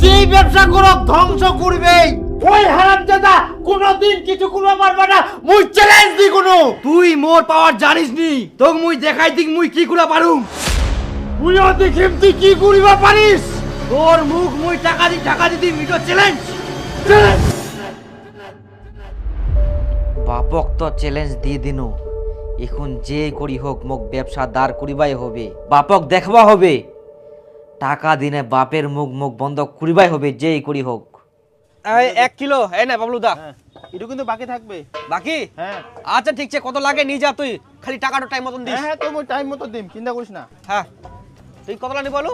যেই ব্যবসা করো ধ্বংস করবে। ওই হারামজাদা কোনোদিন কিছু করবা পারবা না। মুই চ্যালেঞ্জ দি কোনো। তুই মোর পাওয়ার জানিস নি, তোক মুই দেখাই দিক মুই কি কুলা পারুম। মুইও দেখিম তুই কি করিবা পারিস। তোর মুখ মুই টাকা দিতি মিটো চ্যালেঞ্জ। বাপক তো চ্যালেঞ্জ দিয়ে দিনু, এখন যে করি হোক মোক ব্যবসা দাঁড় করিবাই হবে। বাপক দেখবা হবে, টাকা দিনে বাপের মুখ মুখ বন্ধ করিবাই হবে যেই করি হোক। 1 কিলো এই না বাবলু দা, এটা কিন্তু বাকি থাকবে। বাকি? হ্যাঁ আচ্ছা ঠিক আছে, কত লাগে নিয়ে যা, তুই খালি টাকাটা টাইম মতন দিস। হ্যাঁ তো মই টাইম মতো দিম, চিন্তা করিস না। হ্যাঁ তুই কতলা নি বলু।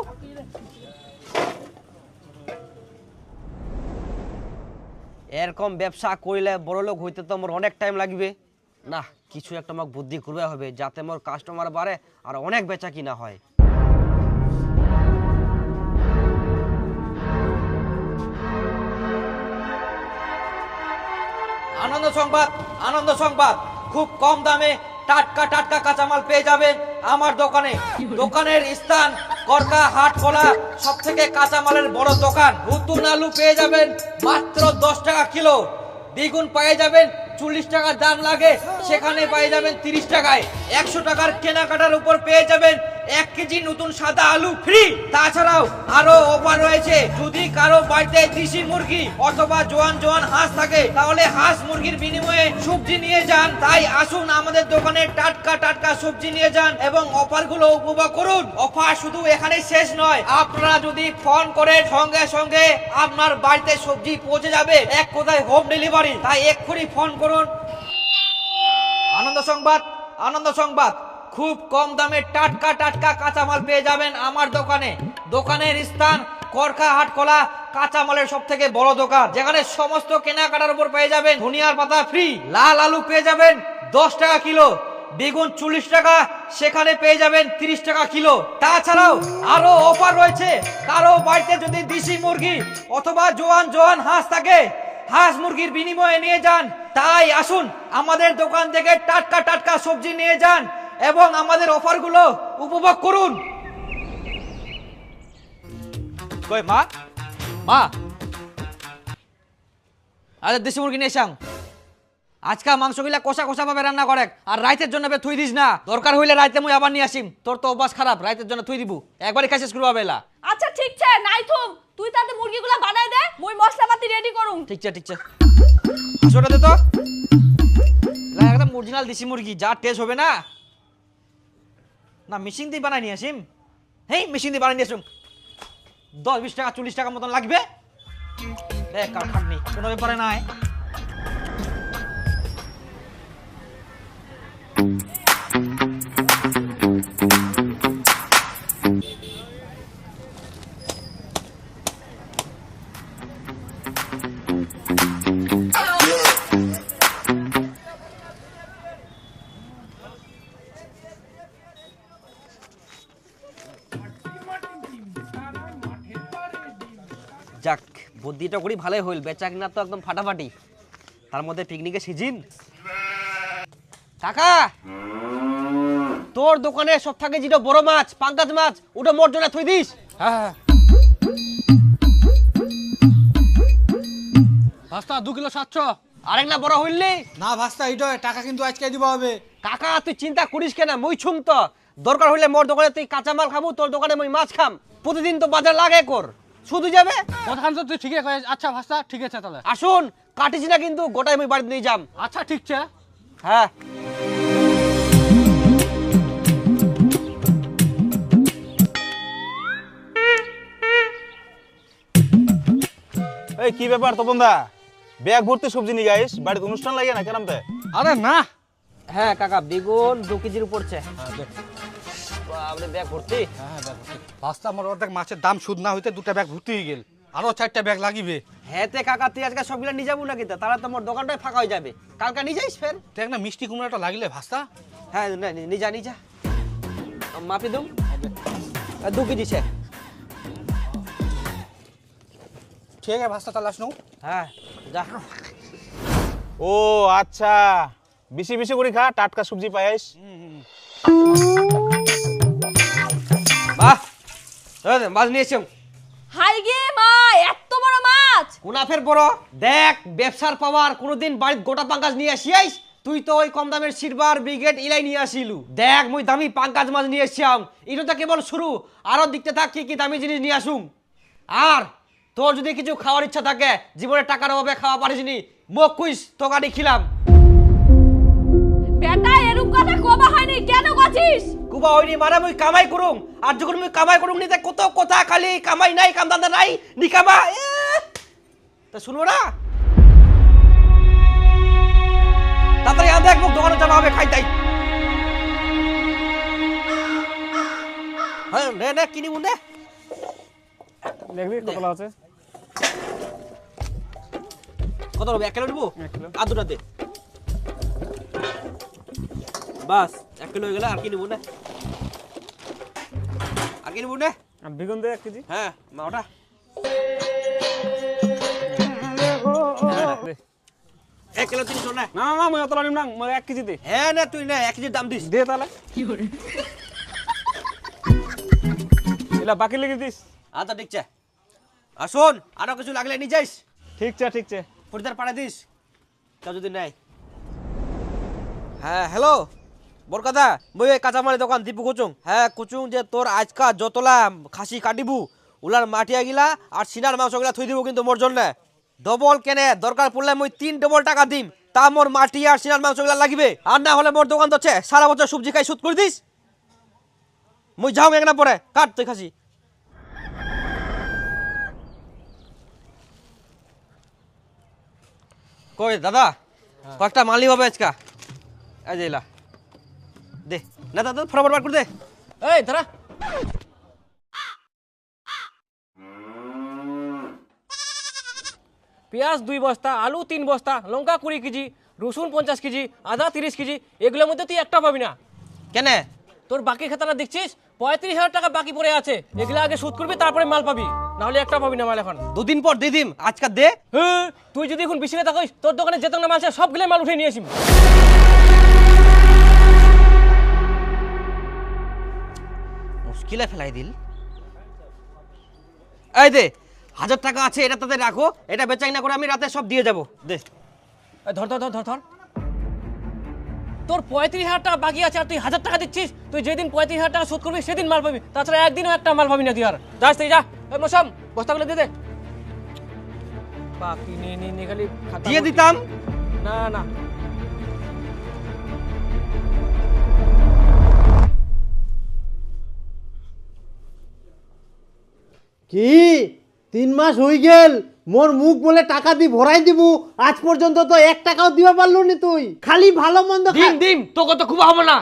এরকম ব্যবসা করিলে বড় লোক হইতে তো মোর অনেক টাইম লাগবে না। কিছু একটা আমাকে বুদ্ধি করবে হবে যাতে মোর কাস্টমার বাড়ে আর অনেক বেচা কিনা হয়। আনন্দ সংবাদ, আনন্দ সংবাদ, খুব কম দামে টাটকা টাটকা কাঁচামাল পেয়ে যাবেন আমার দোকানে। দোকানের স্থান করকা হাট খোলা, সব থেকে কাঁচামালের বড় দোকান। নতুন আলু পেয়ে যাবেন মাত্র 10 টাকা কিলো। বেগুন পেয়ে যাবেন 40 টাকা দাম লাগে, সেখানে পেয়ে যাবেন 30 টাকায়। 100 টাকার কেনাকাটার উপর পেয়ে যাবেন 1 কেজি নতুন সাদা আলু ফ্রি। তাছাড়াও আরো অফার রয়েছে, যদি কারো বাড়িতে দেশি মুরগি অথবা জোয়ান জোয়ান হাঁস থাকে তাহলে হাঁস মুরগির বিনিময়ে সবজি নিয়ে যান। তাই আসুন আমাদের দোকানে টাটকা টাটকা সবজি নিয়ে যান এবং অফার গুলো উপভোগ করুন। অফার শুধু এখানে শেষ নয়, আপনারা যদি ফোন করেন সঙ্গে সঙ্গে আপনার বাড়িতে সবজি পৌঁছে যাবে, এক কথায় হোম ডেলিভারি। তাই এক্ষুনি ফোন করুন। আনন্দ সংবাদ, আনন্দ সংবাদ, খুব কম দামে টাটকা টাটকা কাঁচামাল পেয়ে যাবেন আমার দোকানে। দোকানের স্থান করকা হাট খোলা, কাঁচামালের সব থেকে বড় দোকান, যেখানে সমস্ত কেনাকাটার উপর পেয়ে যাবেন ধনিয়ার পাতা ফ্রি। লাল আলু পেয়ে যাবেন 10 টাকা কিলো, বেগুন 40 টাকা, সেখানে পেয়ে যাবেন 30 টাকা কিলো। তাছাড়াও আরো অফার রয়েছে, কারো বাড়িতে যদি দেশি মুরগি অথবা জোয়ান জোয়ান হাঁস থাকে, হাঁস মুরগির বিনিময়ে নিয়ে যান। তাই আসুন আমাদের দোকান থেকে টাটকা টাটকা সবজি নিয়ে যান এবং আমাদের অফারগুলো উপভোগ করুন। কই মা, মা আরে দেশি মুরগি নিয়ে এসাং। আজকা মাংসগুলা কষা কষা ভাবে রান্না করে, আর রাইতের জন্য থুই দিস না। দরকার হইলে রাইতে মুই আবার নিয়ে আসিম, তোর তো অভ্যাস খারাপ, রাইতের জন্য থুই দিব, একবারই খাই শেষ করবো বেলা। আচ্ছা ঠিক আছে, নাই থুম, তুই তাতে মুরগিগুলা বানাই দে, মুই মশলাপাতি রেডি করুম। ঠিক আছে ঠিক আছে, আসোটা দে তো। লা একদম অরিজিনাল দেশি মুরগি, যা টেস্ট হবে না। না মেশিন দিয়ে বানাই নিয়ে আসিম, হেই মেশিন দিয়ে বানাই নিয়ে আসুম। 10-20 টাকা 40 টাকা মতন লাগবে, দেখ আর খাটনি কোনো ব্যাপারে নাই। যাক বুদ্ধিটা করি ভালোই হইল, বেচা কিনা তো একদম ফাটাফাটি, তার মধ্যে পিকনিকের সিজন। কাকা তোর দোকানে সব থেকে যেটা বড় মাছ পাঙ্গাস মাছ, ওটা মোর জন্য থুই দিস। হ্যাঁ ভাস্তা 2 কিলো 700। আরেক না বড় হইলি না ভাস্তা এইটা টাকা কিন্তু আজকে দিবা হবে। কাকা তুই চিন্তা করিস কেন, মুই ছুম তো। দরকার হইলে মোর দোকানে তুই কাঁচা মাল খাবো, তোর দোকানে মুই মাছ খাম। প্রতিদিন তো বাজার লাগে কর, শুধু যাবে কথাখান তো তুই ঠিকই কইস। আচ্ছা ভাস্তা ঠিক আছে তাহলে আসুন, কাটিস না কিন্তু, গোটাই মুই বাড়িতে নিয়ে যাম। আচ্ছা ঠিক আছে। হ্যাঁ এই কি ব্যাপার তপন দা, ব্যাগ ভর্তি সবজি নিয়ে গাইস, বাড়িতে অনুষ্ঠান লাগে না কেরামতে? আরে না হ্যাঁ কাকা, বেগুন 2 কেজির উপরছে। বাপরে ব্যাগ ভর্তি। ভাস্তা মোর অর্ধেক মাছের দাম সুদ না হইতে 2টা ব্যাগ ভর্তি হয়ে গেল, আরো 4টা ব্যাগ লাগিবে। হ্যাঁ তে কাকা তুই আজকে সবগুলা নিয়ে যাবো নাকি? তাহলে তো মোর দোকানটাই ফাঁকা হয়ে যাবে, কালকে নিয়ে যাইস ফের। দেখ না মিষ্টি কুমড়াটা লাগিলে ভাস্তা। হ্যাঁ নিয়ে যা নিয়ে যা, মাপি দুম 2 কেজি সে। ঠিক আছে ভাস্তা তাহলে আসনু। হ্যাঁ যা। ও আচ্ছা, বেশি বেশি করে খা, টাটকা সবজি পাইস। বাহ মাছ নিয়ে এসো। হাই গে মাই, এত বড় মাছ! কুনাফের বড় দেখ ব্যবসার পাওয়ার কোনোদিন বাড়িত গোটা পাঙ্গাস নিয়ে আসিয়াইস তুই তো ওই কম দামের সিলভার ব্রিগেড ইলাই নিয়ে আসিলু দেখ মুই দামি পাঙ্গাস মাছ নিয়ে এসছিলাম এটা তো কেবল শুরু আরো দেখতে থাক কি কি দামি জিনিস নিয়ে আসুম আর তোর যদি কিছু খাওয়ার ইচ্ছা থাকে জীবনে টাকার অভাবে খাওয়া পারিসনি মুখ কুইস তোকানি খিলাম বেটা এরকম কথা কবা হয়নি কেন কছিস? কুবা হইনি মানে মুই কামাই করুম আর যখন মুই কামাই করুম নিতে কত কথা খালি কামাই নাই কামদান্দা নাই নি কামা তা শুনবো না তাড়াতাড়ি আন দেখ মুখ দোকানে জানা হবে খাই তাই হ্যাঁ নে নে কিনি মুন্ডে দেখবি কতলা আছে কত হবে 1 কিলো নিবো আর দুটা দে বাস 1 কিলো হয়ে গেল আর কি নিবো না আর কি নিবো না আর বেগুন দে 1 কেজি হ্যাঁ মা ওটা 1 কিলো 300 না না না না মই অতলা নিম না মই 1 কেজি দে হ্যাঁ না তুই না 1 কেজির দাম দিস দে তাহলে এলা বাকি লিখে দিস আচ্ছা ঠিক আছে আসুন আরো কিছু লাগলে নিয়ে যাইস ঠিক আছে পরিদার পাড়া দিস কেউ যদি নাই হ্যাঁ হ্যালো বরকাদা বই কাঁচামালের দোকান দীপু কুচুং হ্যাঁ কুচুং যে তোর আজকা যতলা খাসি কাটিবু উলার মাটিয়া গিলা আর সিনার মাংস গিলা থুই দিব কিন্তু মোর জন্য ডবল কেনে দরকার পড়লে মই 3 ডবল টাকা দিম তা মোর মাটি আর সিনার মাংস গিলা লাগিবে আর না হলে মোর দোকান তো সারা বছর সবজি খাই সুদ করে দিস মই যাও একনা পরে কাট তুই খাসি কই দাদা কয়েকটা মালি হবে আজকা এই যে এলা দে না দাদা ফটাফট বার করে দে এই দাঁড়া পেঁয়াজ 2 বস্তা আলু 3 বস্তা লঙ্কা 20 কেজি রসুন 50 কেজি আদা 30 কেজি এগুলোর মধ্যে তুই একটা পাবি না কেন তোর বাকি খাতাটা দেখছিস 35,000 টাকা বাকি পড়ে আছে এগুলো আগে শোধ করবি তারপরে মাল পাবি না হলে একটা পাবি না মাল এখন দুদিন পর দিয়ে দিম আজকা দে হ্যাঁ তুই যদি এখন বেশি না থাকিস তোর দোকানে যেত না মাল আছে সবগুলো মাল উঠে নিয়ে আসিস মুশকিলে ফেলাই দিল এই দে 1000 টাকা আছে এটা তাতে রাখো এটা বেচাই না করে আমি রাতে সব দিয়ে যাব দে এই ধর ধর ধর ধর ধর তোর 35,000 টাকা বাকি আছে আর তুই 1000 টাকা দিচ্ছিস তুই যেদিন 35,000 টাকা শোধ করবি সেদিন মাল পাবি তাছাড়া একদিনও একটা মাল পাবি না তুই আর যাস তুই যা এই মশাম বস্তাগুলো দিয়ে দে বাকি নে খালি খাতা দিয়ে দিতাম না না কি 3 মাস হই গেল মোর মুখ বলে টাকা দি ভরাই দিব আজ পর্যন্ত তো 1 টাকাও দিবা পারলো নি তুই খালি ভালো মন্দ দিম দিম তোকে তো খুব হবে না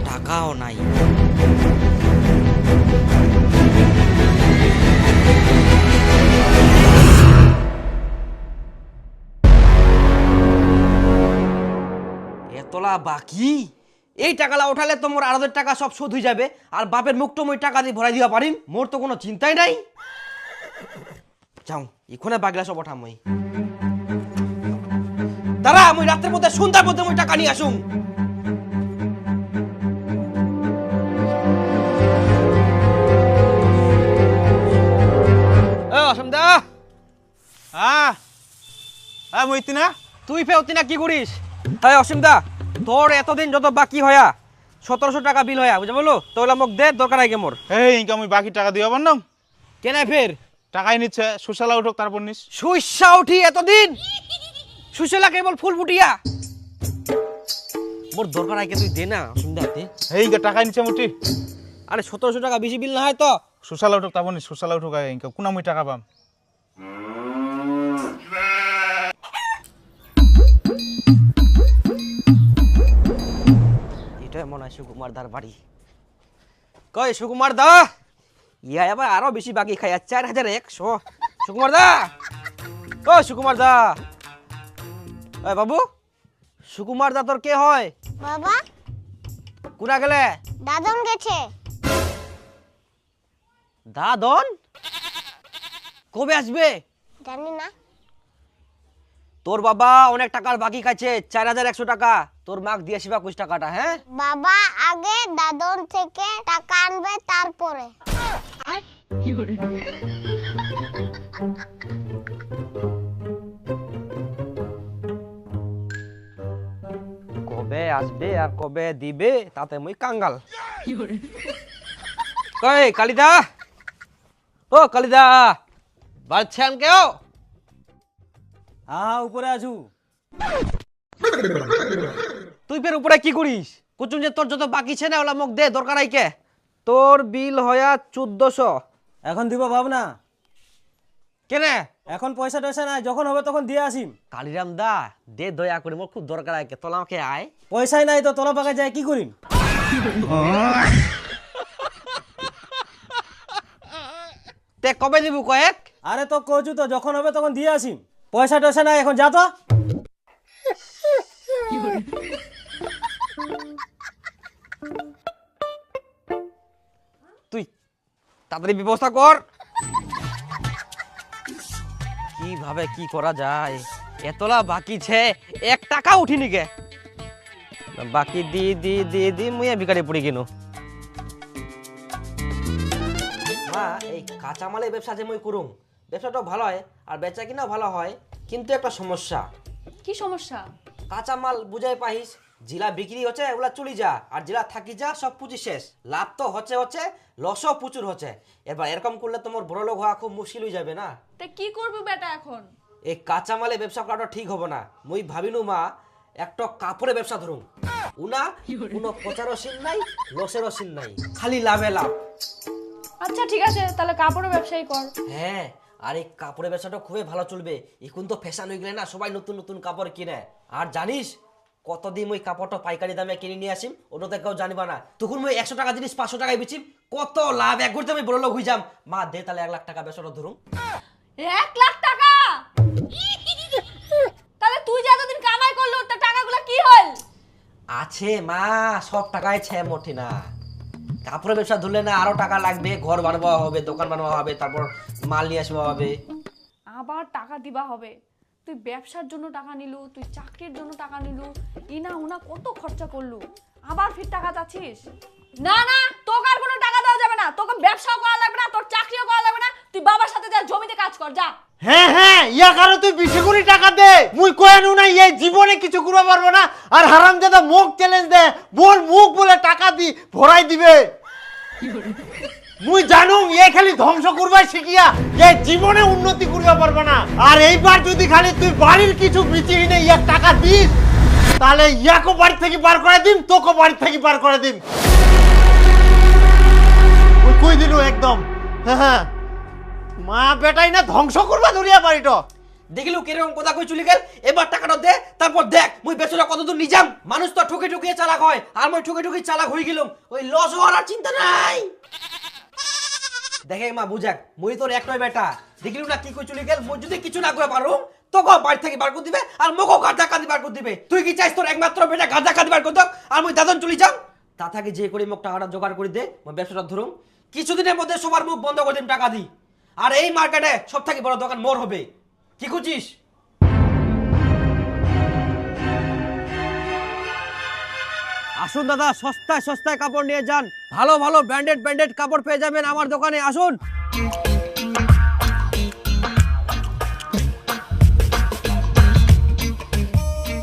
টাকাও নাই এতলা বাকি এই টাকালা উঠালে তো মোর 8,000 টাকা সব শোধ হয়ে যাবে আর বাপের মুখটা মই টাকা দিয়ে ভরাই দিবা পারিম মোর তো কোনো চিন্তাই নাই যাও এখানে বাগলা সব ওঠাম মই দাঁড়া মই রাতের মধ্যে সন্ধ্যার মধ্যে মই টাকা নিয়ে আসুম অসম দা মই ইতি না তুই ফেরতি না কি করিস তাই অসীম দা তোর এতদিন যত বাকি হয়া 1700 টাকা বিল হয়া বুঝা বলো তোলা মোক দে দরকার আগে মোর এই ইনকা মই বাকি টাকা দিও বান্নম কেনে ফের টাকাই নিচ্ছে সুশালা উঠক তারপর নিস সুইসা উঠি এতদিন সুশালা কেবল ফুল ফুটিয়া মোর দরকার আগে তুই দে না অসীম দা দে এই ইনকা টাকাই নিচ্ছে মুটি আরে 1700 টাকা বেশি বিল না হয় তো সুশালা উঠক তারপর নিস সুশালা উঠক আগে ইনকা কোনা মই টাকা পাম এটা মনে হয় সুকুমার দার বাড়ি কই সুকুমার দা ইয়া আবার আরো বেশি বাকি খাই 4100 সুকুমার দা ও সুকুমার দা এই বাবু সুকুমার দা তোর কে হয় বাবা কুনা গেলে দাদন গেছে দাদন কবে আসবে জানি না তোর বাবা অনেক টাকার বাকি খাইছে, 4100 টাকা। তোর মাক দিয়ে আসিবা 20 টাকাটা, হ্যাঁ? বাবা আগে দাদন থেকে টাকা আনবে তারপরে। কবে আসবে আর কবে দিবে তাতে মুই কাঙ্গাল। কই কালিদা, ও কালিদা, বাড়ছেন কেউ? উপরে আছু। তুই ফের উপরে কি করিস? কুচুন যে তোর যত বাকি ছে না ওলা মোক দে, দরকার নাই কে। তোর বিল হয়া 1400। এখন দিব ভাবনা, কেনে? এখন পয়সা টয়সা নাই, যখন হবে তখন দিয়ে আসিম। কালিরাম দা দে দয়া করে, মোর খুব দরকার আইকে, তোলা আমাকে আয়। পয়সাই নাই তো তলা পাকা যায় কি করিম? তে কবে দিব কয়েক? আরে তো কচু তো যখন হবে তখন দিয়ে আসিম। পয়সা টয়সা নাই, এখন যা তো। তুই তাড়াতাড়ি ব্যবস্থা কর। কিভাবে কি করা যায়? এতলা বাকি ছে, 1 টাকা উঠিনি কে। বাকি দি দি দি দি মুই বিকারে পড়ি কিনু। মা এই কাঁচামালের ব্যবসা যে মুই করুম, ব্যবসাটাও ভালো হয় আর বেচা কিনাও ভালো হয়, কিন্তু একটা সমস্যা। কি সমস্যা? কাঁচামাল বুঝাই পাহিস, জিলা বিক্রি হচ্ছে ওগুলা চুলি যা, আর জিলা থাকি যা সব পুঁজি শেষ। লাভ তো হচ্ছে লসও প্রচুর হচ্ছে। এবার এরকম করলে তোমার বড় লোক হওয়া খুব মুশকিল হয়ে যাবে না। তা কি করবি বেটা এখন? এই কাঁচামালে ব্যবসা করাটা ঠিক হবে না। মুই ভাবিনু মা একটা কাপড়ের ব্যবসা ধরুম। উনা কোনো প্রচারও সিন নাই, লসেরও সিন নাই, খালি লাভে লাভ। আচ্ছা ঠিক আছে, তাহলে কাপড়ের ব্যবসায়ী কর। হ্যাঁ, আর এই কাপড়ের ব্যবসাটা খুবই ভালো চলবে। এখন তো ফ্যাশন হয়ে গেলে না, সবাই নতুন নতুন কাপড় কিনে। আর জানিস কতদিন ওই কাপড়টা পাইকারি দামে কিনে নিয়ে আসিম, ওটাতে কেউ জানিবা না। তখন ওই 100 টাকা জিনিস 500 টাকায় বেচিম, কত লাভ। এক ঘুরতে আমি বড় লোক হয়ে যাম। মা দে তাহলে 1 লাখ টাকা ব্যবসাটা ধরুম। 1 লাখ টাকা? তাহলে তুই যে এতদিন কামাই করলো, তার টাকাগুলো কি হল? আছে মা, সব টাকায় ছে মোটে না। কাপড়ের ব্যবসা ধরলে না আরো টাকা লাগবে, ঘর বানাবা হবে, দোকান বানাবা হবে, তারপর মাল নিয়ে আসবা হবে। আবার টাকা দিবা হবে। তুই ব্যবসার জন্য টাকা নিলু, তুই চাকরির জন্য টাকা নিলু, ইনা উনা কত খরচা করলু, আবার ফির টাকা চাচ্ছিস? না না, তোকে আর কোনো টাকা দেওয়া যাবে না। তোকে ব্যবসাও করা লাগবে না, তোর চাকরিও করা লাগবে না। তুই বাবার সাথে যা জমিতে কাজ কর, যা। হ্যাঁ হ্যাঁ, ইয়া কারো তুই বেশি করে টাকা দে। মুই কয়ানু না এই জীবনে কিছু করতে পারবো না। আর হারামজাদা মুখ চ্যালেঞ্জ দে, বল মুখ বলে টাকা দি ভরাই দিবে। মুই জানুম এ খালি ধ্বংস করবাই শিখিয়া এ জীবনে উন্নতি করতে পারবে না। আর এইবার যদি খালি তুই বাড়ির কিছু বিচিয়ে নে ইয়া টাকা দিস, তাহলে ইয়াকে বাড়ি থেকে বার করে দিম, তোকে বাড়ি থেকে বার করে দিম। ওই কই দিলু একদম। হ্যাঁ হ্যাঁ, মা বেটাই না ধ্বংস করবা দুনিয়া বাড়িটা। দেখিলু কিরকম কথা কই চলে গেল। এবার টাকাটা দে, তারপর দেখ মুই ব্যবসাটা কতদূর নিজাম। মানুষ তো ঠকে ঠকে চালাক হয়, আর মই ঠকে ঠকে চালাক হয়ে গেলাম। ওই লস হওয়ার আর চিন্তা নাই। দেখে মা বুঝাক, মুই তোর একটাই বেটা। দেখিলু না কি কই চলে গেল। মই যদি কিছু না করে পারো, তোকে বাড়ি থেকে বার করে দিবে, আর মোকে গাঁজা কাঁদি বার করে দিবে। তুই কি চাইস তোর একমাত্র বেটা গাঁজা কাঁদি বার করে দাও, আর মুই দাদন চলে যাম? তা থাকে যে করে মোক টাকাটা জোগাড় করে দে, মই ব্যবসাটা ধরুম। কিছুদিনের মধ্যে সবার মুখ বন্ধ করে দিম টাকা দি। আর এই মার্কেটে সব থেকে বড় দোকান মোর হবে। কি খুঁজিস? আসুন দাদা, সস্তায় সস্তায় কাপড় নিয়ে যান। ভালো ভালো ব্র্যান্ডেড কাপড় পেয়ে যাবেন আমার দোকানে। আসুন।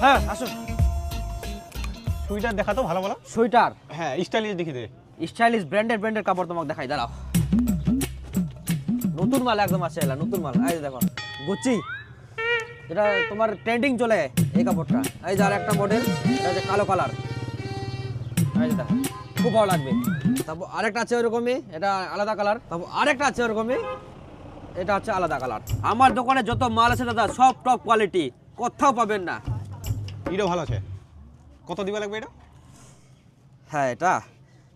হ্যাঁ আসুন। সুইটার দেখা তো ভালো ভালো। সোয়েটার? হ্যাঁ, স্টাইলিশ দেখি দে। স্টাইলিশ ব্র্যান্ডেড কাপড় তোমাকে দেখাই, দাঁড়াও। নতুন মাল একদম আছে, এলা নতুন মাল। এই দেখো গুচি, যেটা তোমার ট্রেন্ডিং চলে এই কাপড়টা। এই যে আর একটা মডেল, এটা হচ্ছে কালো কালার। এই যে দেখো, খুব ভালো লাগবে। তারপর আরেকটা আছে ওরকমই, এটা আলাদা কালার। তারপর আরেকটা আছে ওরকমই, এটা হচ্ছে আলাদা কালার। আমার দোকানে যত মাল আছে দাদা সব টপ কোয়ালিটি, কোথাও পাবেন না। এটাও ভালো আছে। কত দিবা লাগবে এটা? হ্যাঁ এটা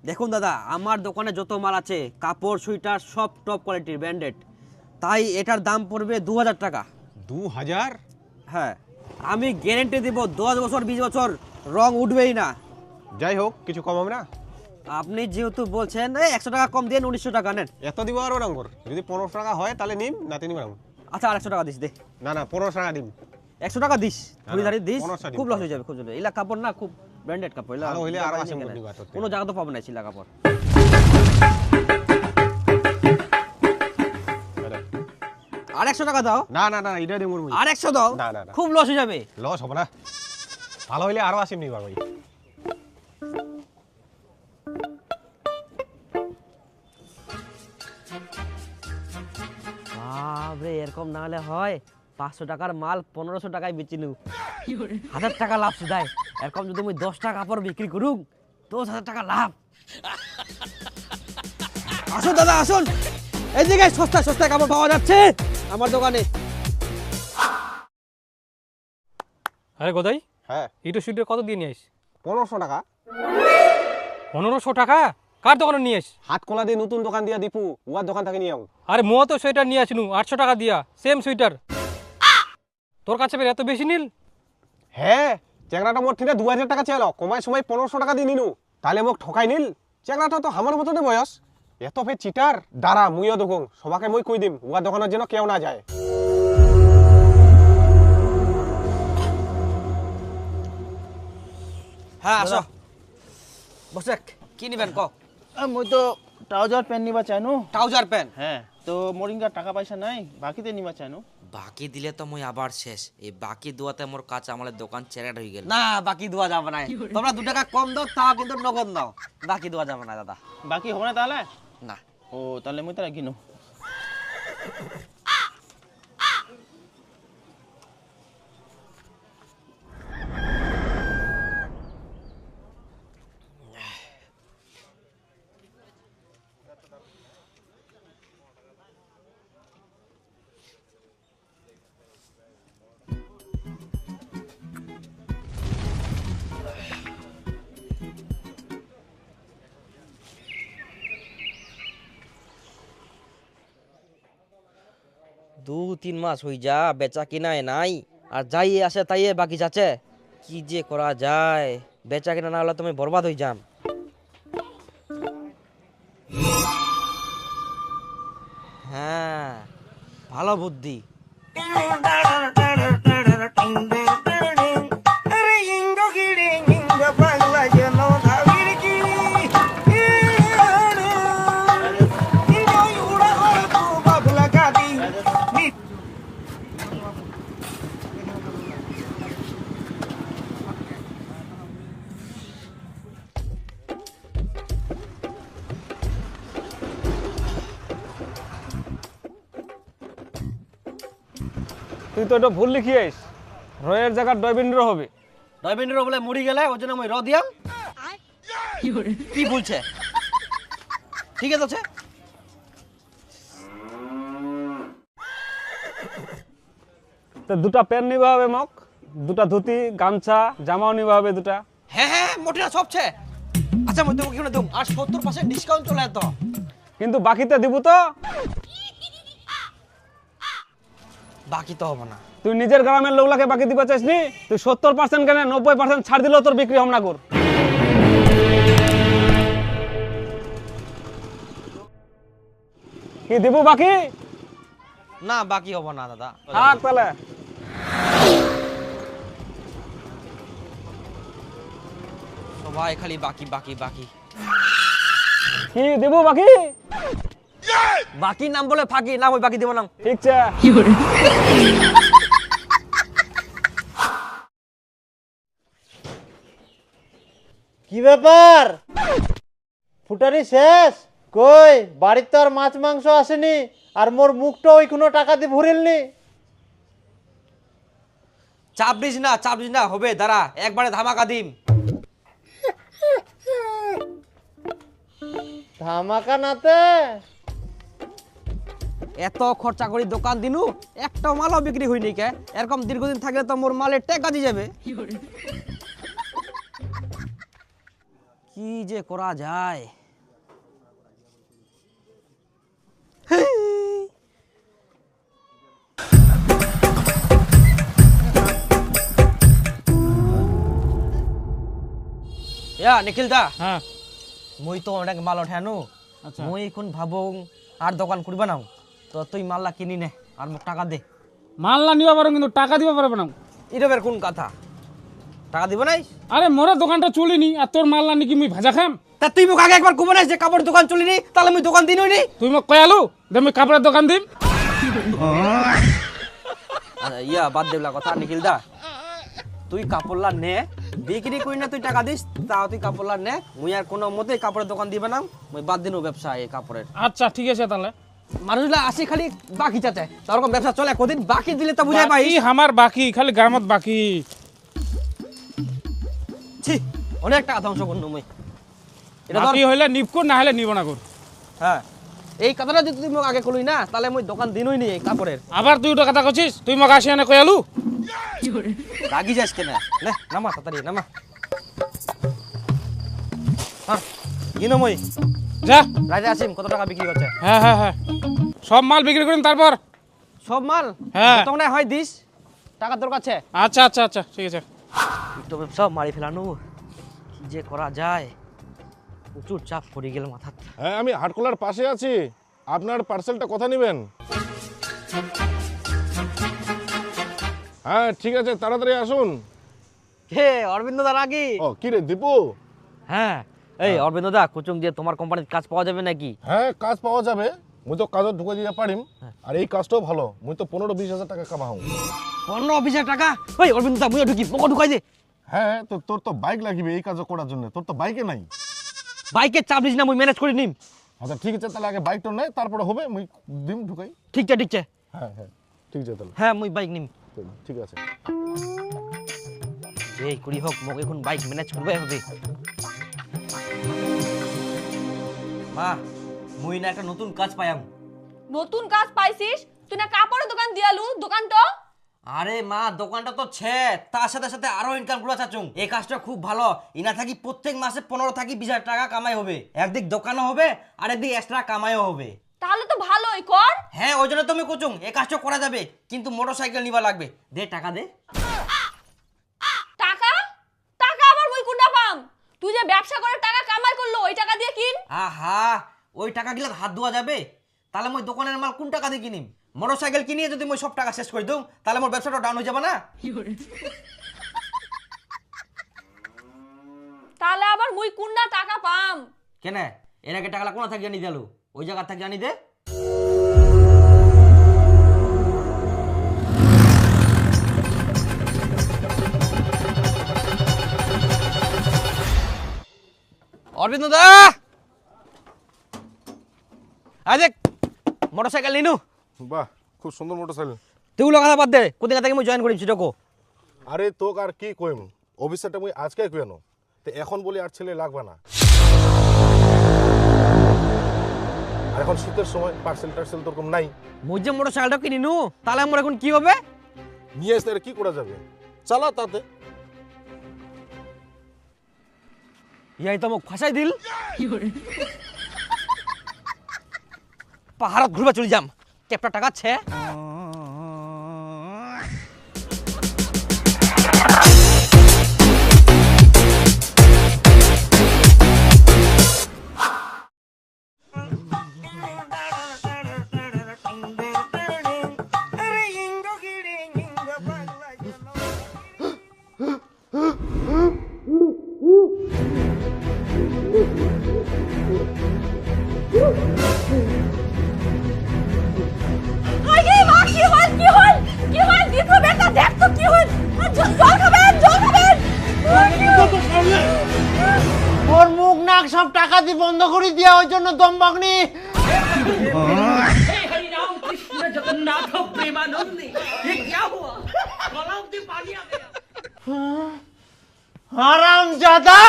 দেখুন দাদা, আমার দোকানে যত মাল আছে কাপড় সুইটার সব টপ কোয়ালিটির ব্র্যান্ডেড, তাই এটার দাম পড়বে 2000 টাকা। 2000? হ্যাঁ, আমি গ্যারেন্টি দিব 10 বছর 20 বছর রং উঠবেই না। যাই হোক, কিছু কম হবে না? আপনি যেহেতু বলছেন, এই 100 টাকা কম দেন, 1900 টাকা নেন। এত দিব আরো রঙর? যদি 15 টাকা হয় তাহলে নিম, না তিনি বাড়াবো। আচ্ছা 100 টাকা দিস দে। না না, 15 টাকা দিম। 100 টাকা দিস ধরি ধরি দিস 1500 খুব লস হয়ে যাবে খুব জন্য এলা কাপড় না খুব ব্র্যান্ডেড কাপড় এলা ভালো হইলে আরো আসেন নিবা তোর কোনো জায়গা তো পাবো না ছিলা কাপড় আর 100 টাকা দাও না না না এটা দেমুর মুই আর 100 দাও না, না, না। খুব লস হয়ে যাবে লস হবে না ভালো হইলে আরো আসেন নিবা ভাই বাবরে এরকম না হলে হয় 500 টাকার মাল 1500 টাকায় বেচি নিউ 1000 টাকা লাভ শুধাই এরকম যদি আমি 10 টাকা কাপড় বিক্রি করুক 10,000 টাকা লাভ আসুন দাদা আসুন এই জায়গায় সস্তা সস্তা কাপড় পাওয়া যাচ্ছে আমার দোকানে আরে গোদাই হ্যাঁ ইটো সুইটার কত দিয়ে নিয়ে আইস 1500 টাকা 1500 টাকা কার দোকানে নিয়ে আইস হাত কলা দিয়ে নতুন দোকান দিয়া দীপু উয়ার দোকান থেকে নিয়ে আও আরে মো তো সোয়েটার নিয়ে আসিনু 800 টাকা দিয়া সেম সুইটার তোর কাছে ফের এত বেশি নীল হ্যাঁ চেংড়াটা মোট থেকে 2000 টাকা চাইলো কমাই সময় 1500 টাকা দিয়ে নিনু তাহলে মোক ঠকাই নিল চেংড়াটা তো আমার মতনে বয়স এত ফের চিটার দাঁড়া মুইও দেখুন সবাকে মই কই দিম উয়ার দোকানের যেন কেউ না যায় হ্যাঁ আসো বসে কি নিবেন ক মই তো ট্রাউজার প্যান্ট নিবা চাইনু ট্রাউজার প্যান্ট হ্যাঁ তো মোরিঙ্গার টাকা পয়সা নাই বাকিতে নিবা চাইনু বাকি দিলে তো মই আবার শেষ এই বাকি দুয়াতে মোর কাঁচা আমাদের দোকান চেরাট হয়ে গেল না বাকি দেওয়া যাবে না তোমরা 2 টাকা কম দাও তাও কিন্তু নগদ দাও বাকি দেওয়া যাবে না দাদা বাকি হবে না তাহলে না ও তাহলে মই তারা কিনু দু তিন মাস হই যা বেচা কিনায় নাই আর যাই আসে তাই বাকি যাচ্ছে কি যে করা যায় বেচা কিনা না হলে তুমি বরবাদ হয়ে যাম হ্যাঁ ভালো বুদ্ধি তুই তো এটা ভুল লিখিয়েস রয়ের জায়গা ডয়বিন্দ্র হবে দয়বিন্দ্র বলে মুড়ি গেলে ওই জন্য আমি র দিয়াম কি বলছে ঠিক আছে তো দুটা প্যান্ট নিবা হবে মোক দুটা ধুতি গামছা জামাও নিবা হবে দুটা হ্যাঁ হ্যাঁ মোটিরা সবছে আচ্ছা মই তোমাকে কিনে দেব আর 70% ডিসকাউন্ট চলে এত কিন্তু বাকিতে দিব তো বাকি তো হবে না তুই নিজের গ্রামের লোকলাকে বাকি দিবা চাইসনি তুই 70% কেন 90% ছাড় দিলেও তোর বিক্রি হম না কর কি দিব বাকি না বাকি হবে না দাদা থাক তাহলে সবাই খালি বাকি বাকি বাকি কি দিব বাকি বাকি নাম বলে ফাঁকি না ওই বাকি দেব না ঠিক আছে কি ব্যাপার ফুটানি শেষ কই বাড়িতে তো আর মাছ মাংস আসেনি আর মোর মুখটা ওইখানে টাকা দিয়ে ভরিলনি চাপ দিস না হবে দাঁড়া একবারে ধামাকা দিম ধামাকা নাতে এত খরচা করি দোকান দিনু একটা মালও বিক্রি হয়নি কে এরকম দীর্ঘদিন থাকলে তো মোর মালের টেক কাজে যাবে কি যে করা যায় ইয়া নিখিল দা হ্যাঁ মুই তো অনেক মাল ওঠানু আচ্ছা মুই এখন ভাবুং আর দোকান করবে না তো তুই মাল্লা কিনি নে আর মোক টাকা দে মাল্লা নিবা পারো কিন্তু টাকা দিবা পারবে না ইরবের কোন কথা টাকা দিব নাই আরে মোরা দোকানটা চলিনি আর তোর মাল নানি কি মুই ভাজা খাম তা তুই মোক আগে একবার কবে নাই যে কাপড় দোকান চলিনি তাহলে আমি দোকান দিনই নি তুই মোক কয়ালু দে মুই কাপড়ের দোকান দিম ইয়া বাদ দেবলা কথা নিখিল দা তুই কাপড়লা নে বিক্রি করি না তুই টাকা দিস তাও তুই কাপড়লা নে মুই আর কোনো মতেই কাপড়ের দোকান দিবে না মুই বাদ দিনু ব্যবসা এই কাপড়ের আচ্ছা ঠিক আছে তাহলে মানুষলা আসি খালি বাকি চাতে তারকম ব্যবসা চলে কদিন বাকি দিলে তো বুঝাই পাই বাকি আমার বাকি খালি গ্রামত বাকি ছি অনেক টাকা ধ্বংস করনু মুই এটা ধর বাকি হইলে নিবকুর না হলে নিব না কর হ্যাঁ এই কথাটা যদি তুই মোক আগে কলই না তাহলে মুই দোকান দিনই নি এই কাপড়ের আবার তুই ওটা কথা কছিস তুই মোক আসি এনে কয়ালু রাগি যাস কেন নে নামা তাড়াতাড়ি নামা হ্যাঁ কিনো মই যা রাইতে আসিম কত টাকা বিক্রি হচ্ছে হ্যাঁ হ্যাঁ হ্যাঁ সব মাল বিক্রি করিম তারপর সব মাল হ্যাঁ। তোমার হয় দিস টাকা তোর কাছে আচ্ছা আচ্ছা আচ্ছা ঠিক আছে তো সব মারি ফেলানো কি যে করা যায় প্রচুর চাপ পড়ে গেল মাথা হ্যাঁ আমি হাটকোলার পাশে আছি আপনার পার্সেলটা কথা নেবেন হ্যাঁ ঠিক আছে তাড়াতাড়ি আসুন হে অরবিন্দ দা রাগি ও কি রে দীপু হ্যাঁ এই অরবিন্দ দা কোচিং দিয়ে তোমার কোম্পানির কাজ পাওয়া যাবে নাকি হ্যাঁ কাজ পাওয়া যাবে মুই তো কাজত ঢুকে দিতে পারিম আর এই কাজটাও ভালো মুই তো 15-20 হাজার টাকা কামাও 15-20 টাকা ওই অরবিন্দ দা মুই ঢুকি পকেট ঢুকাই দে হ্যাঁ তো তোর তো বাইক লাগবে এই কাজ করার জন্য তোর তো বাইকে নাই বাইকে চাপ দিস না মুই ম্যানেজ করে নিম আচ্ছা ঠিক আছে তাহলে আগে বাইকটা নেই তারপরে হবে মুই দিম ঢুকাই ঠিক আছে হ্যাঁ হ্যাঁ ঠিক আছে তাহলে হ্যাঁ মুই বাইক নিম ঠিক আছে এই করি হোক মোক এখন বাইক ম্যানেজ করবে হবে মা মুই না একটা নতুন কাজ পাইয়াম নতুন কাজ পাইছিস তুই না কাপড়ের দোকান দিয়ালু দোকানটা আরে মা দোকানটা তো ছে তার সাথে সাথে আরো ইনকাম গুলো চাচুং এই কাজটা খুব ভালো ইনা থাকি প্রত্যেক মাসে 15-20 টাকা কামাই হবে একদিক দোকানও হবে আর একদিক এক্সট্রা কামাইও হবে তাহলে তো ভালোই কর হ্যাঁ ওই জন্য তুমি কোচুং এই কাজটা করা যাবে কিন্তু মোটরসাইকেল নিবা লাগবে দে টাকা দে টাকা টাকা আবার মুই কোনটা পাম তুই যে ব্যবসা করে টাকা কামাই করলো ওই টাকা দিয়ে কিন আহা ওই টাকা গিলা হাত ধোয়া যাবে তাহলে মই দোকানের মাল কোন টাকা দিয়ে কিনিম মোটরসাইকেল কিনিয়ে যদি মই সব টাকা শেষ করে দিম তাহলে মোর ব্যবসাটা ডাউন হয়ে যাবে না তাহলে আবার মুই কোনটা টাকা পাম কেন এর আগে টাকালা কোন থাকি জানি দিলু ওই জায়গা থাকি জানি দে অরবিন্দ দা আজ মোটরসাইকেল নিনু বাহ খুব সুন্দর মোটরসাইকেল তুই কথা বাদ দে কোন জায়গা থেকে মই জয়েন করিম সেটাকো আরে তোক আর কি কইম অফিসটা মুই আজকে কইনো তো এখন বলি আর ছেলে লাগবে না আর এখন শীতের সময় পার্সেল টার্সেল তোরকম নাই মই যে মোটরসাইকেলটা কিনিনু তাহলে আমার এখন কি হবে নিয়ে আসতে আর কি করা যাবে চালা তাতে ইয়াই তো মোক ফাঁসাই দিল পাহাড়ত ঘুরবা চলে যাম ক্যাপটা টাকা ছে আগে মা কি হল দিতো বেটা দেখ তো কি হল জল খাবেন ওর মুখ নাক সব টাকা দিয়ে বন্ধ করে দিয়া ওই জন্য দমবাগনি হারাম জাদা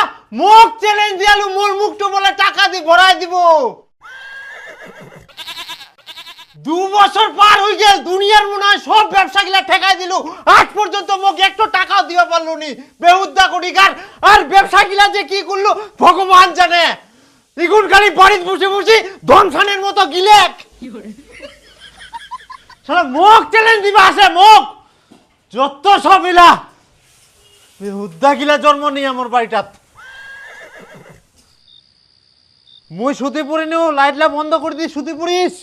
মুখ চ্যালেঞ্জ দিয়ালু মোর মুখটা বলে টাকা দিয়ে ভরাই দিব 2 বছর পার হয়ে গেল দুনিয়ার মনে হয় সব ব্যবসা গিলা ঠেকাই দিল আজ পর্যন্ত মোক একটু টাকাও দিবা পারলো নি বেহুদ্দা কোটিকার আর ব্যবসা গিলা যে কি করলো ভগবান জানে ইগুন খালি বাড়িতে বসে বসে ধনসানের মতো গিলেক শালা মোক চ্যালেঞ্জ দিবা আছে মোক যত সব ইলা বেহুদ্দা গিলা জন্ম নেই আমার বাড়িটাত মুই শুতে পড়ি নিও লাইটলা বন্ধ করে দি শুতে পড়িস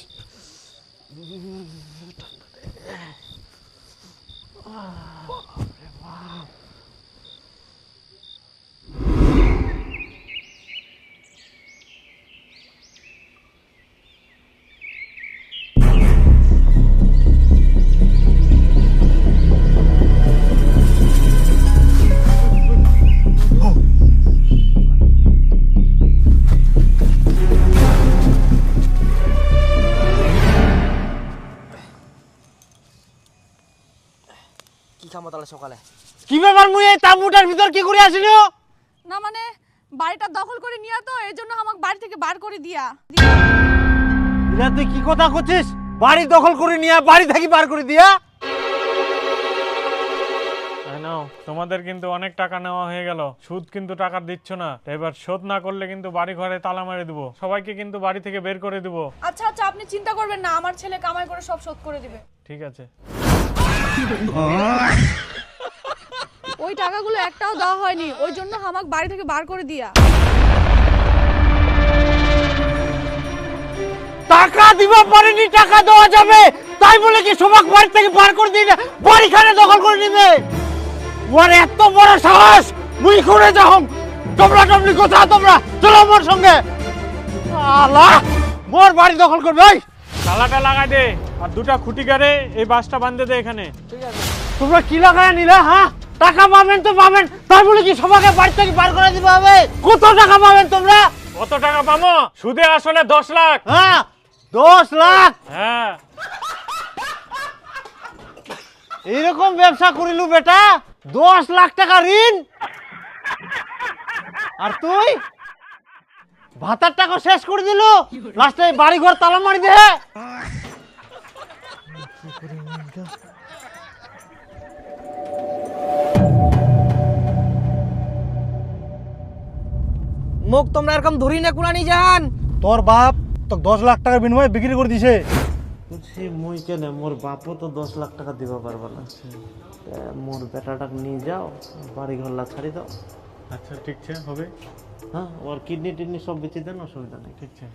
যাবো তাহলে সকালে। কি ব্যাপার মুই এই তাঁবুটার ভিতর কি করে আসিল? না মানে বাড়িটা দখল করে নিয়া তো এই জন্য আমাকে বাড়ি থেকে বার করে দিয়া। ইলা তুই কি কথা করছিস? বাড়ি দখল করে নিয়া বাড়ি থেকে বার করে দিয়া? নাও, তোমাদের কিন্তু অনেক টাকা নেওয়া হয়ে গেল, সুদ কিন্তু টাকা দিচ্ছ না। এবার শোধ না করলে কিন্তু বাড়ি ঘরে তালা মারি দেবো, সবাইকে কিন্তু বাড়ি থেকে বের করে দেবো। আচ্ছা আচ্ছা, আপনি চিন্তা করবেন না, আমার ছেলে কামাই করে সব শোধ করে দিবে। ঠিক আছে। ওই টাকাগুলো একটাও দেওয়া হয়নি, ওই জন্য আমাকে বাড়ি থেকে বার করে দিয়া। টাকা দিবা পারেনি, টাকা দেওয়া যাবে তাই বলে কি সবাক বাড়ি থেকে বার করে দিই না বাড়িখানে দখল করে নিবে? ওর এত বড় সাহস! মুই করে যাও তোমরা টমলি কোথা? তোমরা চলো আমার সঙ্গে। আলা মোর বাড়ি দখল করবে। ওই তালাটা লাগাই দে আর দুটা খুঁটি গাড়ে এই বাসটা বাঁধে দে এখানে। তোমরা কি লাগায় নিলা? হ্যাঁ, টাকা পাবেন তো পাবেন, তাই বলে কি সবাকে বাড়ি থেকে বার করে দিতে হবে? কত টাকা পাবেন তোমরা? কত টাকা পাবো? সুদে আসলে 10 লাখ। হ্যাঁ 10 লাখ? হ্যাঁ। এইরকম ব্যবসা করিলু বেটা, 10 লাখ টাকা ঋণ, আর তুই ভাতার টাকা শেষ করে দিল, লাস্টে বাড়ি ঘর তালা মারি দে। মুখ তোমরা এরকম ধরি না কুলানি যান। তোর বাপ তো 10 লাখ টাকার বিনিময়ে বিক্রি করে দিছে। বলছি মুই কেন, মোর বাপও তো 10 লাখ টাকা দিবা পারবা না, মোর বেটাটাকে নিয়ে যাও, বাড়ি ঘর লা ছাড়ি দাও। আচ্ছা ঠিক আছে, হবে। হ্যাঁ, ওর কিডনি টিডনি সব বেঁচে দেন, অসুবিধা নেই। ঠিক আছে।